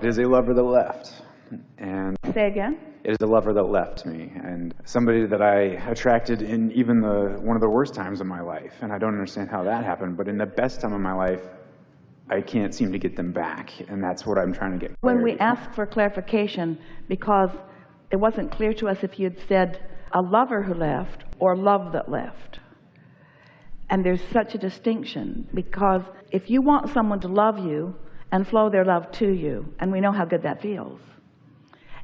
It is a lover that left. And Say again? it is a lover that left me, and somebody that I attracted in even one of the worst times of my life. And I don't understand how that happened, but in the best time of my life, I can't seem to get them back, and that's what I'm trying to get When we clarity from. asked for clarification, because it wasn't clear to us if you had said a lover who left or love that left. And there's such a distinction, because if you want someone to love you and flow their love to you, and we know how good that feels,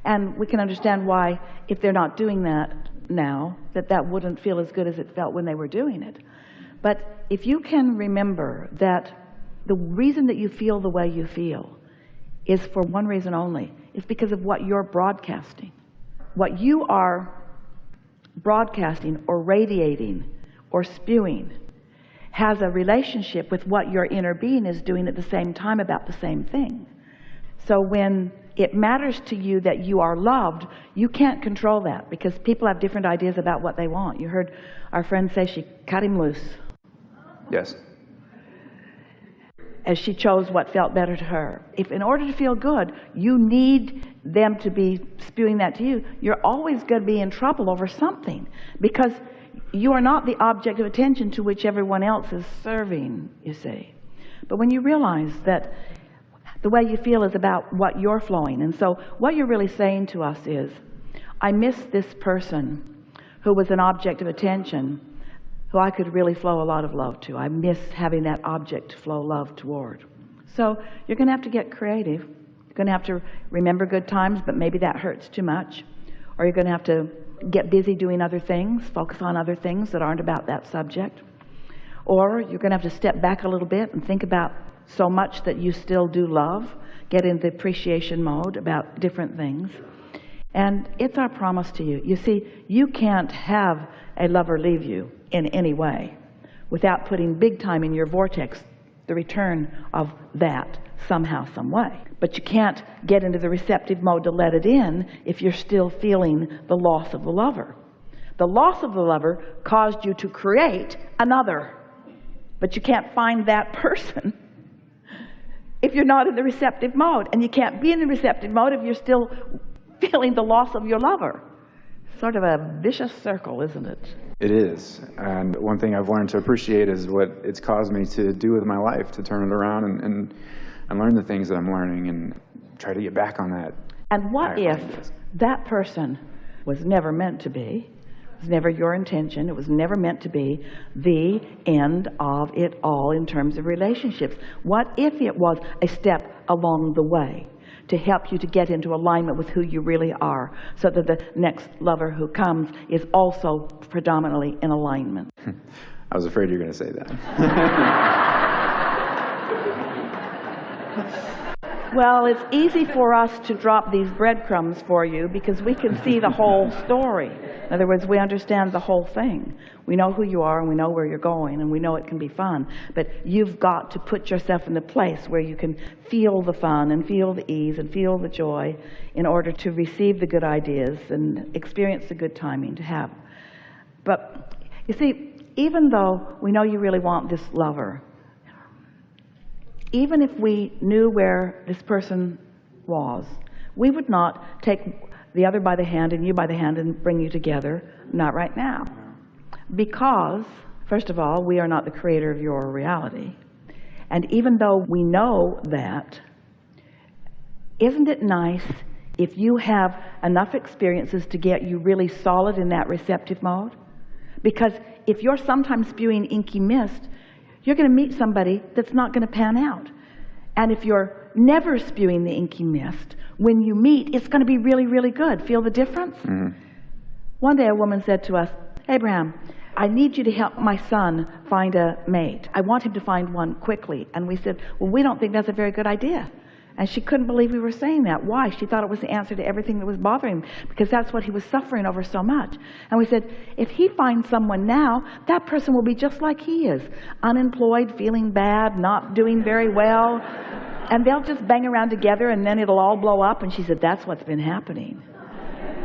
and we can understand why, if they're not doing that now, that wouldn't feel as good as it felt when they were doing it. But if you can remember that the reason that you feel the way you feel is for one reason only, is because of what you're broadcasting. What you are broadcasting or radiating or spewing has a relationship with what your inner being is doing at the same time about the same thing. So when it matters to you that you are loved, you can't control that, because people have different ideas about what they want. You heard our friend say she cut him loose. Yes. As she chose what felt better to her. If in order to feel good, you need them to be spewing that to you, you're always going to be in trouble over something, because you are not the object of attention to which everyone else is serving, you see. But when you realize that the way you feel is about what you're flowing, and so what you're really saying to us is, I miss this person who was an object of attention, who I could really flow a lot of love to. I miss having that object to flow love toward. So you're going to have to get creative. You're going to have to remember good times, but maybe that hurts too much. Or you're going to have to get busy doing other things, focus on other things that aren't about that subject. Or you're going to have to step back a little bit and think about so much that you still do love, get into appreciation mode about different things. And it's our promise to you. You see, you can't have a lover leave you in any way without putting big time in your vortex the return of that somehow, some way. But you can't get into the receptive mode to let it in if you're still feeling the loss of the lover. The loss of the lover caused you to create another, but you can't find that person if you're not in the receptive mode, and you can't be in the receptive mode if you're still feeling the loss of your lover. Sort of a vicious circle, isn't it? It is. And one thing I've learned to appreciate is what it's caused me to do with my life, to turn it around and learn the things that I'm learning and try to get back on that. And what if that person was never meant to be? It was never your intention. It was never meant to be the end of it all in terms of relationships. What if it was a step along the way to help you to get into alignment with who you really are, so that the next lover who comes is also predominantly in alignment? I was afraid you were going to say that. Well, it's easy for us to drop these breadcrumbs for you because we can see the whole story. In other words, we understand the whole thing. We know who you are, and we know where you're going, and we know it can be fun. But you've got to put yourself in the place where you can feel the fun and feel the ease and feel the joy in order to receive the good ideas and experience the good timing to have. But you see, even though we know you really want this lover, even if we knew where this person was, we would not take the other by the hand and you by the hand and bring you together. Not right now. Because, first of all, we are not the creator of your reality. And even though we know that, isn't it nice if you have enough experiences to get you really solid in that receptive mode? Because if you're sometimes spewing inky mist, you're going to meet somebody that's not going to pan out. And if you're never spewing the inky mist, when you meet, it's going to be really, really good. Feel the difference? Mm-hmm. One day a woman said to us, Abraham, I need you to help my son find a mate. I want him to find one quickly. And we said, well, we don't think that's a very good idea. And she couldn't believe we were saying that. Why? She thought it was the answer to everything that was bothering him, because that's what he was suffering over so much. And we said, if he finds someone now, that person will be just like he is. Unemployed, feeling bad, not doing very well. And they'll just bang around together and then it'll all blow up. And she said, that's what's been happening.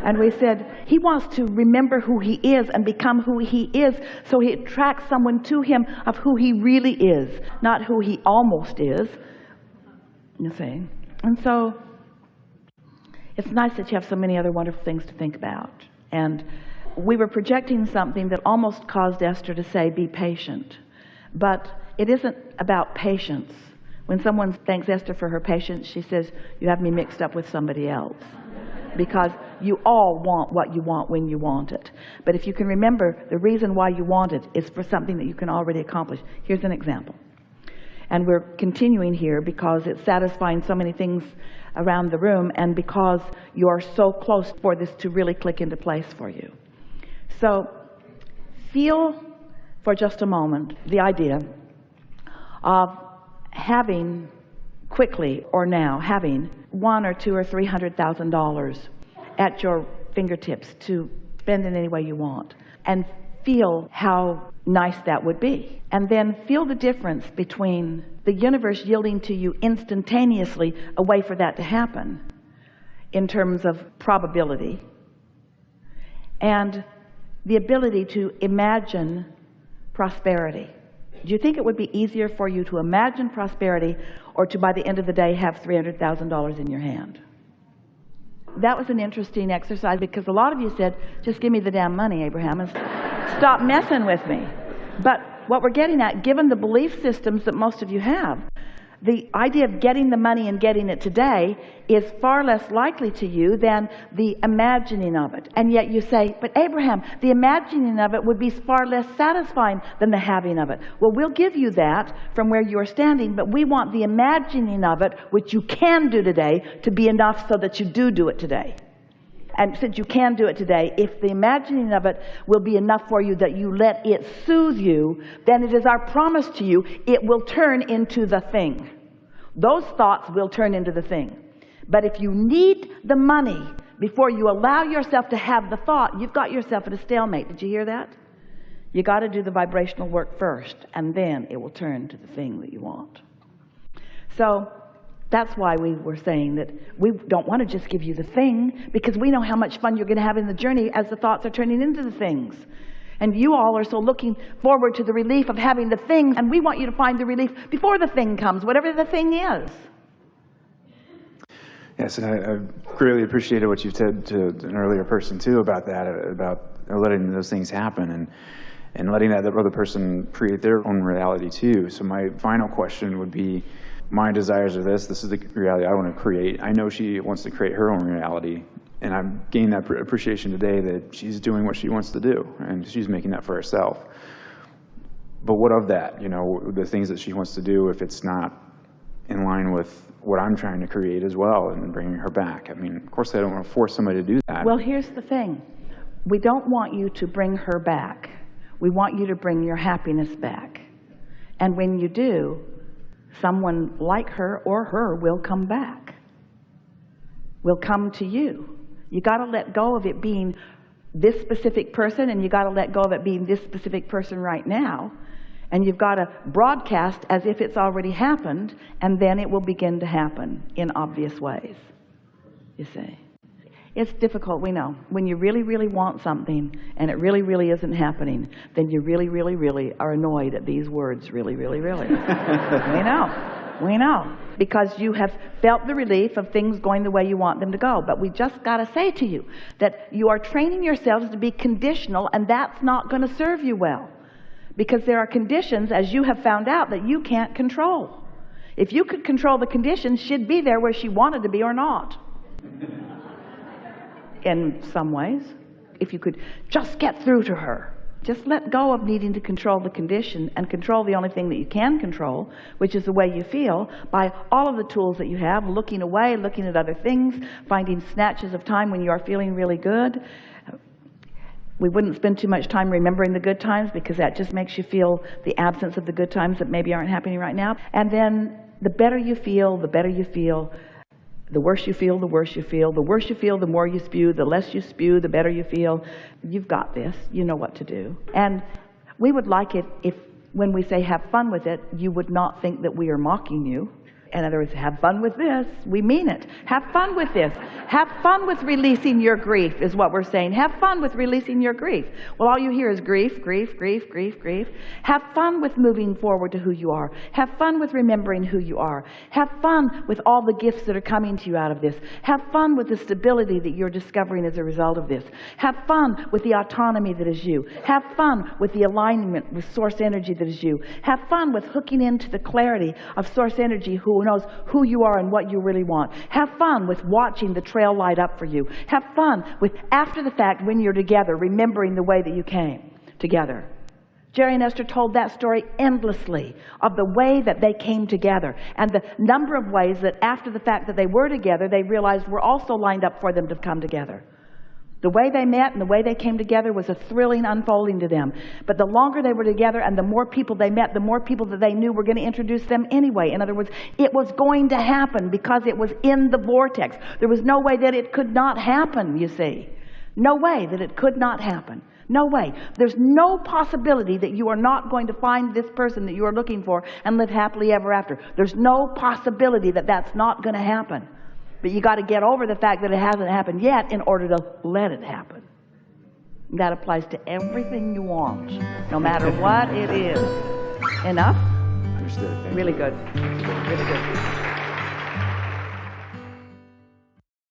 And we said, he wants to remember who he is and become who he is, so he attracts someone to him of who he really is, not who he almost is. You see? And so It's nice that you have so many other wonderful things to think about. And we were projecting something that almost caused Esther to say, be patient. But it isn't about patience. When someone thanks Esther for her patience, she says, you have me mixed up with somebody else. Because you all want what you want when you want it. But if you can remember, the reason why you want it is for something that you can already accomplish. Here's an example. And we're continuing here because it's satisfying so many things around the room, and because you're so close for this to really click into place for you. So feel for just a moment the idea of having quickly or now having $100,000 or $200,000 or $300,000 at your fingertips to spend in any way you want, and feel how nice that would be. And then feel the difference between the universe yielding to you instantaneously a way for that to happen in terms of probability, and the ability to imagine prosperity. Do you think it would be easier for you to imagine prosperity, or to, by the end of the day, have $300,000 in your hand? That was an interesting exercise, because a lot of you said, just give me the damn money, Abraham, and stop messing with me. But what we're getting at, given the belief systems that most of you have, the idea of getting the money and getting it today is far less likely to you than the imagining of it. And yet you say, but Abraham, the imagining of it would be far less satisfying than the having of it. Well, we'll give you that from where you are standing, but we want the imagining of it, which you can do today, to be enough so that you do it today. And since you can do it today, if the imagining of it will be enough for you that you let it soothe you, then it is our promise to you, it will turn into the thing. Those thoughts will turn into the thing. But if you need the money before you allow yourself to have the thought, you've got yourself at a stalemate. Did you hear that? You got to do the vibrational work first, and then it will turn to the thing that you want. So that's why we were saying that we don't want to just give you the thing, because we know how much fun you're going to have in the journey as the thoughts are turning into the things. And you all are so looking forward to the relief of having the thing, and we want you to find the relief before the thing comes, whatever the thing is. Yes, and I greatly appreciated what you said to an earlier person too about that, about letting those things happen and letting that other person create their own reality too. So my final question would be, my desires are this is the reality I want to create. I know she wants to create her own reality, and I've gained that appreciation today that she's doing what she wants to do, and she's making that for herself. But what of that? You know, the things that she wants to do, if it's not in line with what I'm trying to create as well, and bringing her back. I mean, of course I don't want to force somebody to do that. Well, here's the thing. We don't want you to bring her back. We want you to bring your happiness back. And when you do, someone like her or her will come back, will come to you. You got to let go of it being this specific person, and you got to let go of it being this specific person right now, and you've got to broadcast as if it's already happened, and then it will begin to happen in obvious ways. You see, it's difficult, we know. When you really, really want something and it really, really isn't happening, then you really, really, really are annoyed at these words. Really, really, really. We know, because you have felt the relief of things going the way you want them to go. But we just got to say to you that you are training yourselves to be conditional, and that's not going to serve you well, because there are conditions, as you have found out, that you can't control. If you could control the conditions, she'd be there where she wanted to be or not. In some ways, if you could just get through to her. Just let go of needing to control the condition and control the only thing that you can control, which is the way you feel, by all of the tools that you have, looking away, looking at other things, finding snatches of time when you are feeling really good. We wouldn't spend too much time remembering the good times, because that just makes you feel the absence of the good times that maybe aren't happening right now. And then the better you feel, the better you feel. The worse you feel, the worse you feel. The worse you feel, the more you spew. The less you spew, the better you feel. You've got this. You know what to do. And we would like it if, when we say have fun with it, you would not think that we are mocking you. In other words, have fun with this. We mean it. Have fun with this. Have fun with releasing your grief is what we're saying. Have fun with releasing your grief. Well, all you hear is grief, grief, grief, grief, grief. Have fun with moving forward to who you are. Have fun with remembering who you are. Have fun with all the gifts that are coming to you out of this. Have fun with the stability that you're discovering as a result of this. Have fun with the autonomy that is you. Have fun with the alignment with source energy that is you. Have fun with hooking into the clarity of source energy who knows who you are and what you really want. Have fun with watching the trail light up for you. Have fun with, after the fact, when you're together, remembering the way that you came together. Jerry and Esther told that story endlessly of the way that they came together and the number of ways that after the fact that they were together, they realized were also lined up for them to come together. The way they met and the way they came together was a thrilling unfolding to them. But the longer they were together and the more people they met, the more people that they knew were going to introduce them anyway. In other words, it was going to happen because it was in the vortex. There was no way that it could not happen, you see. No way that it could not happen. No way. There's no possibility that you are not going to find this person that you are looking for and live happily ever after. There's no possibility that that's not going to happen. But you got to get over the fact that it hasn't happened yet in order to let it happen. And that applies to everything you want, no matter what it is. Enough? Understood. Thank Really you. good. Really good.